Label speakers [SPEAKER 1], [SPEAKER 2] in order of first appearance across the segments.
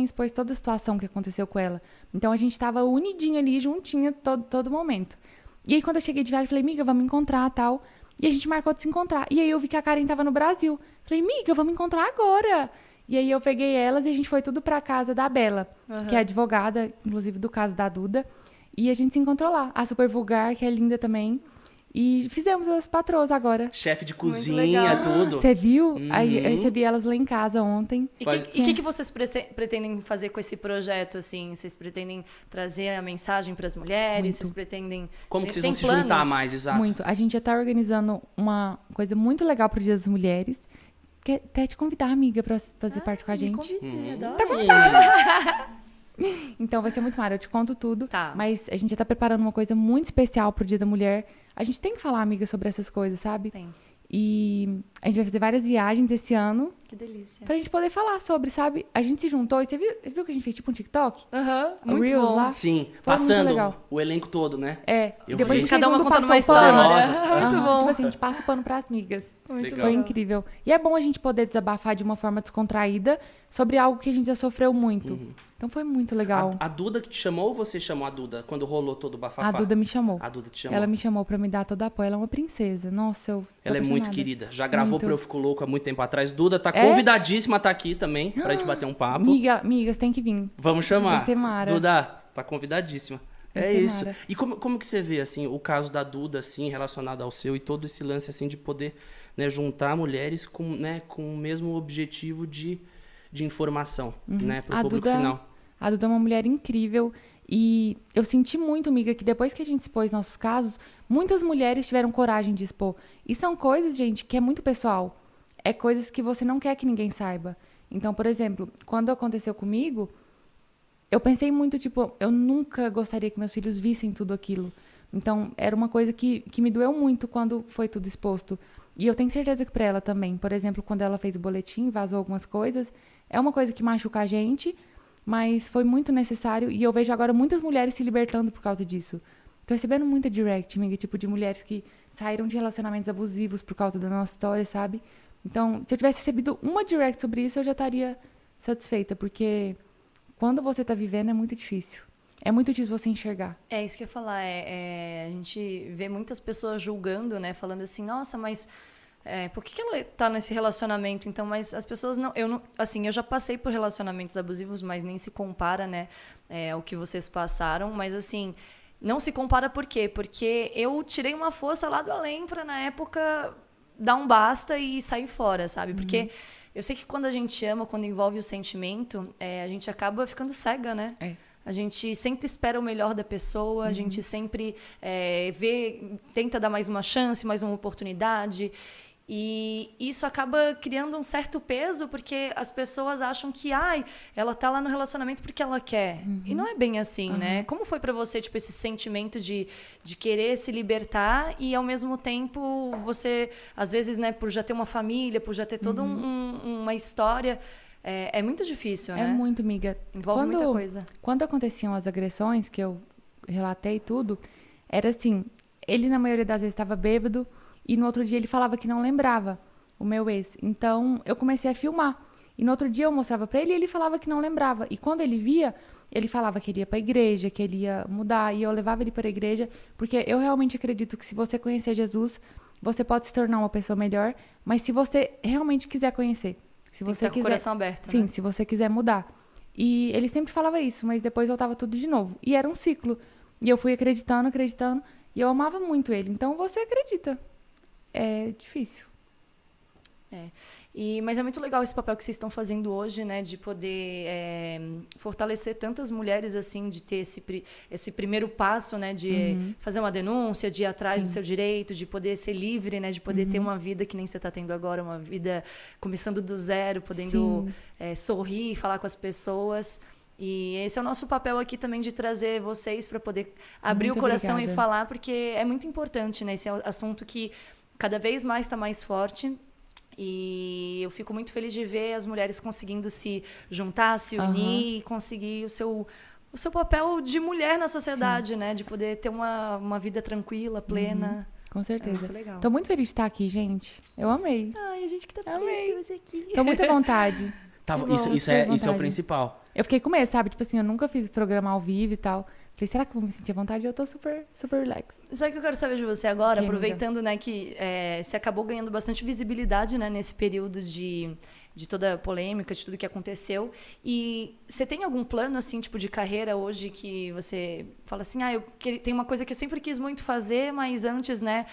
[SPEAKER 1] expôs toda a situação que aconteceu com ela. Então a gente tava unidinha ali, juntinha, todo momento. E aí quando eu cheguei de viagem, falei, amiga, vamos encontrar, tal. E a gente marcou de se encontrar. E aí eu vi que a Karen tava no Brasil. Falei, amiga, vamos encontrar agora. E aí eu peguei elas e a gente foi tudo pra casa da Bela, que é advogada, inclusive do caso da Duda. E a gente se encontrou lá. A Super Vulgar, que é linda também. E fizemos as patroas agora.
[SPEAKER 2] Chefe de cozinha, tudo.
[SPEAKER 1] Você viu? Aí eu recebi elas lá em casa ontem.
[SPEAKER 3] E o que vocês pretendem fazer com esse projeto, assim? Vocês pretendem trazer a mensagem para as mulheres?
[SPEAKER 1] Muito.
[SPEAKER 3] Vocês pretendem...
[SPEAKER 2] Como que vocês vão se
[SPEAKER 3] planos?
[SPEAKER 2] juntar mais, exato?
[SPEAKER 1] Muito. A gente já tá organizando uma coisa muito legal pro Dia das Mulheres. Quer até te convidar, amiga, pra fazer parte com a gente.
[SPEAKER 3] Me convide, adoro.
[SPEAKER 1] Então vai ser muito mara, eu te conto tudo.
[SPEAKER 3] Tá.
[SPEAKER 1] Mas a gente já tá preparando uma coisa muito especial pro Dia da Mulher. A gente tem que falar, amiga, sobre essas coisas, sabe?
[SPEAKER 3] Tem.
[SPEAKER 1] E a gente vai fazer várias viagens esse ano
[SPEAKER 3] Que delícia.
[SPEAKER 1] pra gente poder falar sobre, sabe? A gente se juntou e você viu que a gente fez tipo um TikTok?
[SPEAKER 3] Muito
[SPEAKER 1] Reels
[SPEAKER 3] bom.
[SPEAKER 1] lá?
[SPEAKER 2] Sim,
[SPEAKER 1] Foi muito
[SPEAKER 2] passando
[SPEAKER 1] legal.
[SPEAKER 2] o elenco todo, né?
[SPEAKER 1] É.
[SPEAKER 2] Eu
[SPEAKER 1] Depois
[SPEAKER 2] vi.
[SPEAKER 1] a gente
[SPEAKER 3] Cada
[SPEAKER 1] fez
[SPEAKER 3] uma
[SPEAKER 1] do
[SPEAKER 3] contando
[SPEAKER 1] passou
[SPEAKER 3] uma
[SPEAKER 1] o pano.
[SPEAKER 3] história.
[SPEAKER 2] Nossa,
[SPEAKER 3] Muito bom.
[SPEAKER 1] Tipo assim, a gente passa o pano pras amigas.
[SPEAKER 2] Legal.
[SPEAKER 1] Foi incrível. E é bom a gente poder desabafar de uma forma descontraída sobre algo que a gente já sofreu muito. Então foi muito legal.
[SPEAKER 2] A Duda que te chamou ou você chamou a Duda quando rolou todo o bafafá?
[SPEAKER 1] A Duda me chamou.
[SPEAKER 2] A Duda te chamou.
[SPEAKER 1] Ela me chamou pra me dar todo apoio. Ela é uma princesa. Nossa, eu tô
[SPEAKER 2] Ela é muito
[SPEAKER 1] apaixonada.
[SPEAKER 2] querida. Já gravou
[SPEAKER 1] Muito.
[SPEAKER 2] pro Eu Fico Louco há muito tempo atrás. Duda tá
[SPEAKER 1] É?
[SPEAKER 2] convidadíssima a tá aqui também pra gente bater um papo.
[SPEAKER 1] Amiga, você tem que vir.
[SPEAKER 2] Vamos chamar.
[SPEAKER 1] Vai ser mara.
[SPEAKER 2] Duda, tá convidadíssima.
[SPEAKER 1] Vai
[SPEAKER 2] É
[SPEAKER 1] ser
[SPEAKER 2] isso.
[SPEAKER 1] mara.
[SPEAKER 2] E como que você vê, assim, o caso da Duda, assim, relacionado ao seu e todo esse lance, assim, de poder, né, juntar mulheres com, né, com o mesmo objetivo de informação, né, pro público final.
[SPEAKER 1] A Duda é uma mulher incrível e eu senti muito, amiga, que depois que a gente expôs nossos casos, muitas mulheres tiveram coragem de expor. E são coisas, gente, que é muito pessoal. É coisas que você não quer que ninguém saiba. Então, por exemplo, quando aconteceu comigo, eu pensei muito, tipo, eu nunca gostaria que meus filhos vissem tudo aquilo. Então, era uma coisa que me doeu muito quando foi tudo exposto. E eu tenho certeza que pra ela também. Por exemplo, quando ela fez o boletim, vazou algumas coisas, é uma coisa que machuca a gente, mas foi muito necessário. E eu vejo agora muitas mulheres se libertando por causa disso. Tô recebendo muita direct, amiga, tipo, de mulheres que saíram de relacionamentos abusivos por causa da nossa história, sabe? Então, se eu tivesse recebido uma direct sobre isso, eu já estaria satisfeita, porque quando você tá vivendo é muito difícil. É muito difícil você enxergar.
[SPEAKER 3] É isso que eu ia falar. A gente vê muitas pessoas julgando, né? Falando assim, nossa, mas por que ela tá nesse relacionamento? Então, mas as pessoas não... Assim, eu já passei por relacionamentos abusivos, mas nem se compara, né? Ao que vocês passaram. Mas, assim, não se compara por quê? Porque eu tirei uma força lá do além pra, na época, dar um basta e sair fora, sabe? Porque eu sei que quando a gente ama, quando envolve o sentimento, a gente acaba ficando cega, né? A gente sempre espera o melhor da pessoa, a gente sempre tenta dar mais uma chance, mais uma oportunidade. E isso acaba criando um certo peso, porque as pessoas acham que ela tá lá no relacionamento porque ela quer. E não é bem assim, né? Como foi pra você, tipo, esse sentimento de querer se libertar e, ao mesmo tempo, você, às vezes, né, por já ter uma família, por já ter toda uma história... É muito difícil, né?
[SPEAKER 1] É muito, amiga.
[SPEAKER 3] Envolve muita coisa.
[SPEAKER 1] Quando aconteciam as agressões, que eu relatei tudo, era assim, ele na maioria das vezes estava bêbado e no outro dia ele falava que não lembrava, o meu ex. Então, eu comecei a filmar. E no outro dia eu mostrava pra ele e ele falava que não lembrava. E quando ele via, ele falava que ele ia pra igreja, que ele ia mudar. E eu levava ele pra igreja, porque eu realmente acredito que se você conhecer Jesus, você pode se tornar uma pessoa melhor. Mas se você realmente quiser conhecer, se
[SPEAKER 3] Tem
[SPEAKER 1] você
[SPEAKER 3] que estar com o coração aberto,
[SPEAKER 1] sim,
[SPEAKER 3] né?
[SPEAKER 1] se você quiser mudar. E ele sempre falava isso, mas depois voltava tudo de novo. E era um ciclo. E eu fui acreditando, e eu amava muito ele. Então você acredita. É difícil.
[SPEAKER 3] Mas é muito legal esse papel que vocês estão fazendo hoje, né? De poder fortalecer tantas mulheres, assim, de ter esse primeiro passo, né? De fazer uma denúncia, de ir atrás do seu direito, de poder ser livre, né? De poder ter uma vida que nem você está tendo agora, uma vida começando do zero, podendo sorrir, falar com as pessoas. E esse é o nosso papel aqui também, de trazer vocês para poder abrir
[SPEAKER 1] Muito
[SPEAKER 3] o coração
[SPEAKER 1] obrigada.
[SPEAKER 3] e falar, porque é muito importante, né? Esse é um assunto que cada vez mais está mais forte. E eu fico muito feliz de ver as mulheres conseguindo se juntar, se unir e conseguir o seu papel de mulher na sociedade, né? De poder ter uma vida tranquila, plena.
[SPEAKER 1] Com certeza.
[SPEAKER 3] muito legal.
[SPEAKER 1] Tô muito feliz de estar aqui, gente. Eu amei.
[SPEAKER 3] Ai, a gente que tá
[SPEAKER 1] Amei.
[SPEAKER 3] feliz de ter você aqui.
[SPEAKER 1] Tô muito à vontade.
[SPEAKER 2] Tava,
[SPEAKER 1] bom,
[SPEAKER 2] isso é o
[SPEAKER 1] vontade.
[SPEAKER 2] principal.
[SPEAKER 1] Eu fiquei com medo, sabe? Tipo assim, eu nunca fiz programa ao vivo e tal. Falei, será que eu vou me sentir à vontade? Eu tô super, super relax.
[SPEAKER 3] Sabe o que eu quero saber de você agora?
[SPEAKER 1] Que,
[SPEAKER 3] Aproveitando, né, que você acabou ganhando bastante visibilidade, né, nesse período de toda a polêmica, de tudo que aconteceu. E você tem algum plano, assim, tipo, de carreira hoje que você fala assim, tem uma coisa que eu sempre quis muito fazer, mas antes, né,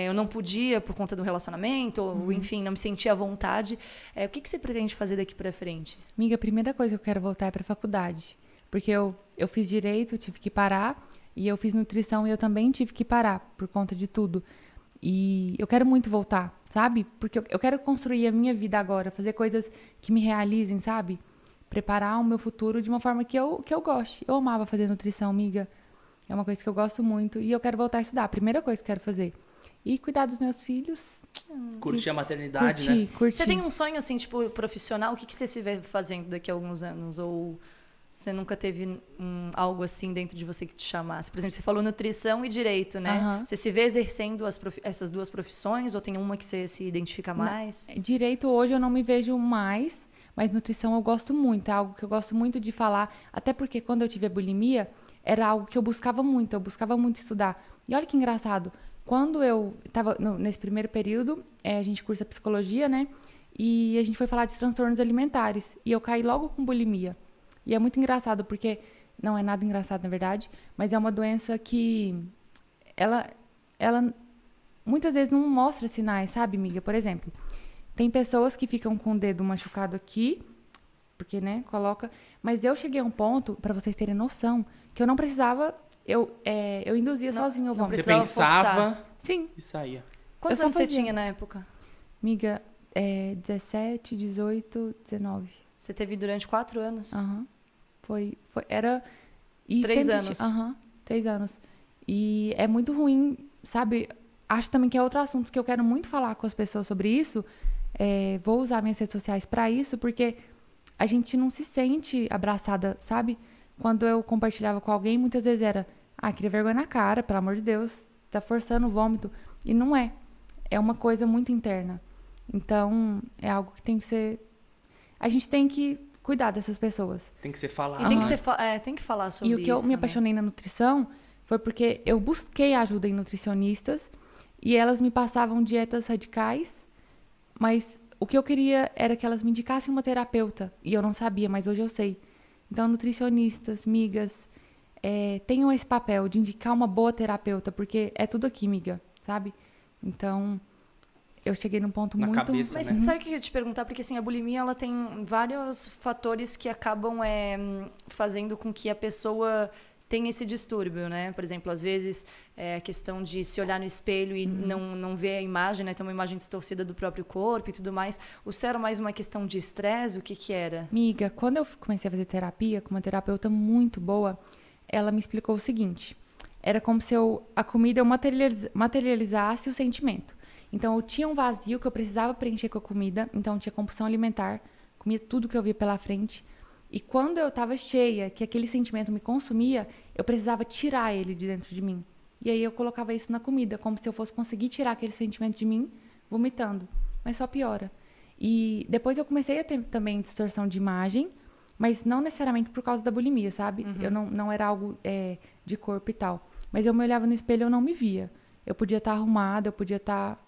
[SPEAKER 3] eu não podia por conta do relacionamento, ou enfim, não me sentia à vontade. O que você pretende fazer daqui pra frente?
[SPEAKER 1] Amiga, a primeira coisa que eu quero voltar é pra faculdade. Porque eu fiz direito, tive que parar. E eu fiz nutrição e eu também tive que parar por conta de tudo. E eu quero muito voltar, sabe? Porque eu quero construir a minha vida agora, fazer coisas que me realizem, sabe? Preparar o meu futuro de uma forma que eu goste. Eu amava fazer nutrição, amiga. É uma coisa que eu gosto muito. E eu quero voltar a estudar. A primeira coisa que eu quero fazer. E cuidar dos meus filhos.
[SPEAKER 2] Curtir a maternidade, né?
[SPEAKER 1] Curtir.
[SPEAKER 3] Você tem um sonho, assim, tipo, profissional? O que você se vê fazendo daqui a alguns anos? Ou você nunca teve algo assim dentro de você que te chamasse? Por exemplo, você falou nutrição e direito, né? Você se vê exercendo essas duas profissões? Ou tem uma que você se identifica mais?
[SPEAKER 1] Direito hoje eu não me vejo mais, mas nutrição eu gosto muito. É algo que eu gosto muito de falar. Até porque quando eu tive a bulimia, era algo que eu buscava muito. Eu buscava muito estudar. E olha que engraçado. Quando eu estava nesse primeiro período, a gente cursa psicologia, né? E a gente foi falar de transtornos alimentares. E eu caí logo com bulimia. E é muito engraçado, porque não é nada engraçado, na verdade, mas é uma doença que ela muitas vezes não mostra sinais, sabe, amiga? Por exemplo, tem pessoas que ficam com o dedo machucado aqui, porque, né, coloca... Mas eu cheguei a um ponto, para vocês terem noção, que eu não precisava... Eu induzia sozinho o vômito.
[SPEAKER 2] Você pensava
[SPEAKER 1] Sim.
[SPEAKER 2] e saía.
[SPEAKER 3] Quantos
[SPEAKER 1] Eu só
[SPEAKER 3] anos você
[SPEAKER 1] fazia.
[SPEAKER 3] tinha na época?
[SPEAKER 1] Amiga, 17, 18, 19.
[SPEAKER 3] Você teve durante 4 anos?
[SPEAKER 1] Era... E
[SPEAKER 3] 3
[SPEAKER 1] sempre
[SPEAKER 3] anos.
[SPEAKER 1] 3 anos. E é muito ruim, sabe? Acho também que é outro assunto que eu quero muito falar com as pessoas sobre isso. Vou usar minhas redes sociais para isso, porque a gente não se sente abraçada, sabe? Quando eu compartilhava com alguém, muitas vezes era, cria vergonha na cara, pelo amor de Deus, tá forçando o vômito. E não é. É uma coisa muito interna. Então, é algo que tem que ser... A gente tem que cuidar dessas pessoas.
[SPEAKER 2] Tem que ser falado.
[SPEAKER 3] E tem que falar sobre isso.
[SPEAKER 1] E o que eu me apaixonei na nutrição foi porque eu busquei ajuda em nutricionistas e elas me passavam dietas radicais, mas o que eu queria era que elas me indicassem uma terapeuta. E eu não sabia, mas hoje eu sei. Então, nutricionistas, migas, tenham esse papel de indicar uma boa terapeuta, porque é tudo aqui, miga, sabe? Então... Eu cheguei num ponto
[SPEAKER 2] na
[SPEAKER 1] muito...
[SPEAKER 2] cabeça,
[SPEAKER 3] Mas
[SPEAKER 2] né?
[SPEAKER 3] sabe o que eu ia te perguntar? Porque assim, a bulimia ela tem vários fatores que acabam fazendo com que a pessoa tenha esse distúrbio, né? Por exemplo, às vezes a questão de se olhar no espelho e não ver a imagem, né? Ter uma imagem distorcida do próprio corpo e tudo mais. O seu era mais uma questão de estresse? O que era?
[SPEAKER 1] Miga, quando eu comecei a fazer terapia com uma terapeuta muito boa, ela me explicou o seguinte. Era como se a comida materializasse o sentimento. Então, eu tinha um vazio que eu precisava preencher com a comida. Então, eu tinha compulsão alimentar. Comia tudo que eu via pela frente. E quando eu estava cheia, que aquele sentimento me consumia, eu precisava tirar ele de dentro de mim. E aí, eu colocava isso na comida, como se eu fosse conseguir tirar aquele sentimento de mim, vomitando. Mas só piora. E depois eu comecei a ter também distorção de imagem, mas não necessariamente por causa da bulimia, sabe? Eu não era algo de corpo e tal. Mas eu me olhava no espelho e eu não me via. Eu podia estar arrumada, eu podia estar...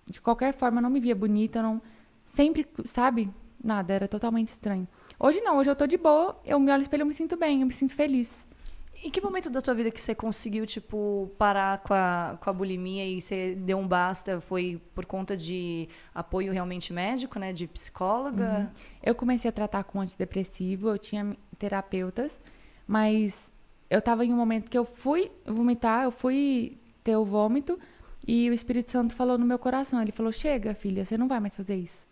[SPEAKER 1] De qualquer forma, eu não me via bonita, eu não... Sempre, sabe? Nada, era totalmente estranho. Hoje não, hoje eu tô de boa, eu me olho no espelho, eu me sinto bem, eu me sinto feliz.
[SPEAKER 3] Em que momento da tua vida que você conseguiu, tipo, parar com a bulimia e você deu um basta? Foi por conta de apoio realmente médico, né? De psicóloga?
[SPEAKER 1] Eu comecei a tratar com antidepressivo, eu tinha terapeutas, mas eu tava em um momento que eu fui vomitar, eu fui ter o vômito, e o Espírito Santo falou no meu coração. Ele falou, chega, filha, você não vai mais fazer isso.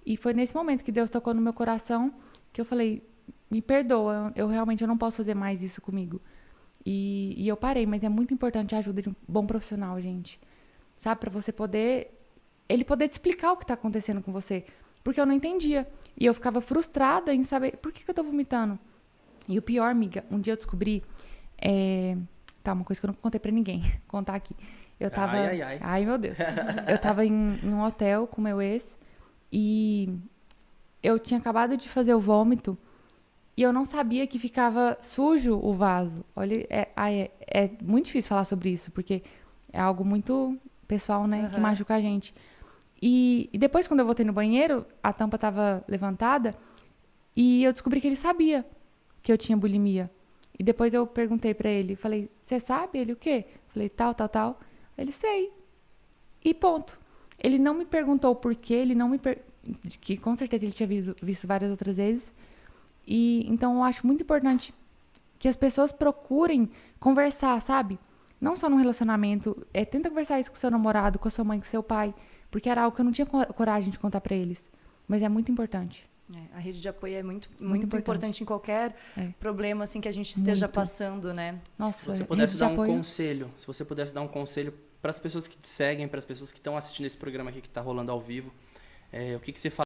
[SPEAKER 1] E foi nesse momento que Deus tocou no meu coração que eu falei, me perdoa, eu realmente não posso fazer mais isso comigo. E eu parei, mas é muito importante a ajuda de um bom profissional, gente. Sabe, pra você poder... Ele poder te explicar o que tá acontecendo com você. Porque eu não entendia. E eu ficava frustrada em saber, por que eu tô vomitando? E o pior, amiga, um dia eu descobri... Tá, uma coisa que eu não contei pra ninguém. Vou contar aqui. Eu tava...
[SPEAKER 2] Ai,
[SPEAKER 1] meu Deus. Eu tava em um hotel com meu ex e eu tinha acabado de fazer o vômito e eu não sabia que ficava sujo o vaso. Olha, é muito difícil falar sobre isso, porque é algo muito pessoal, né, que machuca a gente. E depois, quando eu voltei no banheiro, a tampa estava levantada e eu descobri que ele sabia que eu tinha bulimia. E depois eu perguntei pra ele, falei, você sabe? Ele, o quê? Falei, tal. Ele, sei. E ponto. Ele não me perguntou por quê, ele não me que com certeza ele tinha visto várias outras vezes. E então eu acho muito importante que as pessoas procurem conversar, sabe? Não só num relacionamento, tenta conversar isso com seu namorado, com a sua mãe, com seu pai, porque era algo que eu não tinha coragem de contar pra eles. Mas é muito importante.
[SPEAKER 3] A rede de apoio é muito importante em qualquer problema assim que a gente esteja passando, né?
[SPEAKER 1] Nossa,
[SPEAKER 2] se você pudesse dar um conselho para as pessoas que te seguem, para as pessoas que estão assistindo esse programa aqui que está rolando ao vivo, o que você fala?